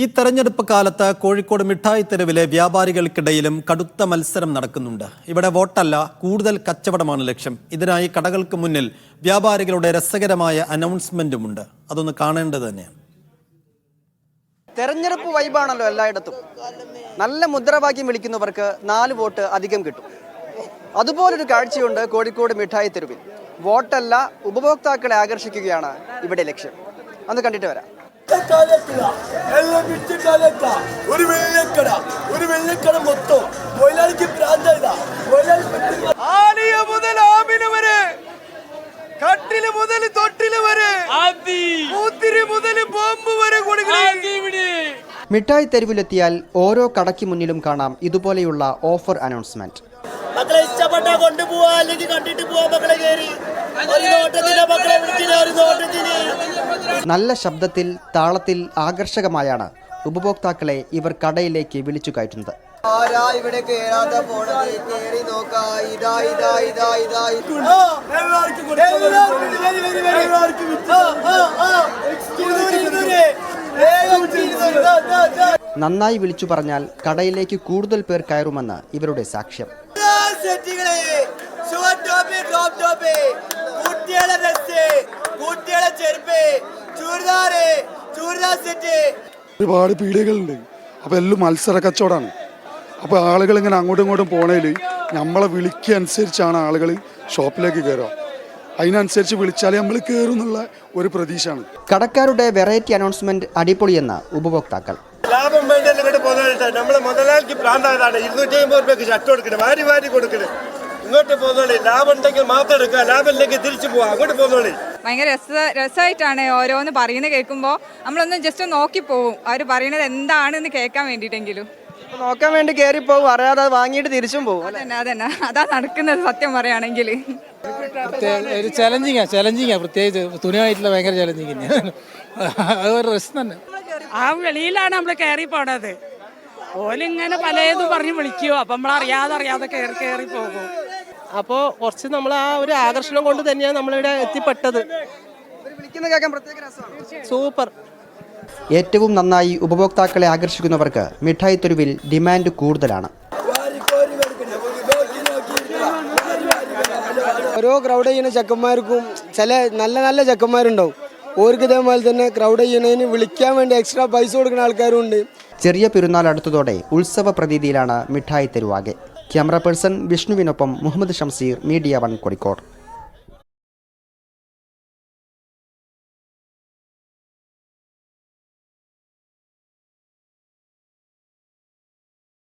ഈ തെരഞ്ഞെടുപ്പ് കാലത്ത് കോഴിക്കോട് മിഠായി തെരുവിലെ വ്യാപാരികൾക്കിടയിലും കടുത്ത മത്സരം നടക്കുന്നുണ്ട്. ഇവിടെ വോട്ടല്ല, കൂടുതൽ കച്ചവടമാണ് ലക്ഷ്യം. ഇതിനായി കടകൾക്ക് മുന്നിൽ വ്യാപാരികളുടെ രസകരമായ അനൗൺസ്മെന്റുമുണ്ട്. അതൊന്ന് കാണേണ്ടത് തന്നെയാണ്. തെരഞ്ഞെടുപ്പ് വൈബാണല്ലോ എല്ലായിടത്തും. നല്ല മുദ്രാവാക്യം വിളിക്കുന്നവർക്ക് 4 വോട്ട് അധികം കിട്ടും. അതുപോലൊരു കാഴ്ചയുണ്ട് കോഴിക്കോട് മിഠായി തെരുവിൽ. വോട്ടല്ല, ഉപഭോക്താക്കളെ ആകർഷിക്കുകയാണ് ഇവിടെ ലക്ഷ്യം. അന്ന് കണ്ടിട്ട് വരാം. മിഠായി തെരുവിലെത്തിയാൽ ഓരോ കടയ്ക്ക് മുന്നിലും കാണാം ഇതുപോലെയുള്ള ഓഫർ അനൗൺസ്മെന്റ്. നല്ല ശബ്ദത്തിൽ, താളത്തിൽ, ആകർഷകമായാണ് ഉപഭോക്താക്കളെ ഇവർ കടയിലേക്ക് വിളിച്ചു കയറ്റുന്നത്. നന്നായി വിളിച്ചു പറഞ്ഞാൽ കടയിലേക്ക് കൂടുതൽ പേർ കയറുമെന്ന് ഇവരുടെ സാക്ഷ്യം. ഒരുപാട് പീടികകളുണ്ട്. അപ്പോൾ എല്ലാം മത്സര കച്ചവടമാണ്. അപ്പോൾ ആളുകൾ ഇങ്ങനെ അങ്ങോട്ടും ഇങ്ങോട്ടും പോണേൽ നമ്മളെ വിളിക്കനുസരിച്ചാണ് ആളുകൾ ഷോപ്പിലേക്ക് കയറുക. അതിനനുസരിച്ച് വിളിച്ചാലേ നമ്മൾ കയറും എന്നുള്ള ഒരു പ്രതീക്ഷയാണ്. കടക്കാരുടെ വെറൈറ്റി അനൗൺസ്മെന്റ് അടിപൊളിയെന്ന് ഉപഭോക്താക്കൾ. ലാഭം വേണ്ടി നമ്മളെ മുതലാളിക്ക് പ്രാന്തായതാണ്. 250 രൂപയ്ക്ക് ഷർട്ട് കൊടുക്കണം, വാരി കൊടുക്കണം. ഇങ്ങോട്ട് പോകുന്നോളി, ലാഭം ഉണ്ടെങ്കിൽ മാത്രം എടുക്കുക, ലാഭം ഇല്ലെങ്കിൽ തിരിച്ചു പോവാ. അങ്ങോട്ട് പോകുന്നോളി. ഭയങ്കര രസമായിട്ടാണ് ഓരോന്ന് പറയുന്നത് കേൾക്കുമ്പോൾ. നമ്മളൊന്ന് ജസ്റ്റ് നോക്കി പോവും, അവർ പറയുന്നത് എന്താണെന്ന് കേൾക്കാൻ വേണ്ടിയിട്ടെങ്കിലും. നോക്കാൻ വേണ്ടി കയറി പോകും, അറിയാതെ വാങ്ങിയിട്ട് തിരിച്ചും പോകും. അതന്നെ അതാ നടക്കുന്നത് സത്യം പറയുകയാണെങ്കിൽ. ഒരു ചലഞ്ചിങ്ങാ പ്രത്യേകിച്ച് തുണിയായിട്ടുള്ള ഭയങ്കര ചലഞ്ചിങ്. അതൊരു രസം തന്നെ. ആ വെളിയിലാണ് നമ്മൾ കയറി പോണത്. ഓലിങ്ങനെ പലതും പറഞ്ഞ് വിളിക്കുവോ, അപ്പം നമ്മൾ അറിയാതെ കയറി പോകും. അപ്പോൾ കുറച്ച് നമ്മൾ ആ ഒരു ആകർഷണം കൊണ്ട് തന്നെയാണ് നമ്മളിവിടെ എത്തിപ്പെട്ടത്. സൂപ്പർ. ഏറ്റവും നന്നായി ഉപഭോക്താക്കളെ ആകർഷിക്കുന്നവർക്ക് മിഠായി തെരുവിൽ ഡിമാൻഡ് കൂടുതലാണ്. ഓരോ ക്രൗഡ് ചെയ്യുന്ന ചെക്കന്മാർക്കും ചില നല്ല ചെക്കന്മാരുണ്ടാവും. ഓർക്ക് ഇതേപോലെ തന്നെ ക്രൗഡ് ചെയ്യുന്നതിന് വിളിക്കാൻ വേണ്ടി എക്സ്ട്രാ പൈസ കൊടുക്കുന്ന ആൾക്കാരും ഉണ്ട്. ചെറിയ പെരുന്നാൾ അടുത്തതോടെ ഉത്സവ പ്രതീതിയിലാണ് മിഠായി തെരുവാകെ. ക്യാമറ പേഴ്സൺ വിഷ്ണുവിനൊപ്പം മുഹമ്മദ് ഷംസീർ, മീഡിയ 1 കോഴിക്കോട്.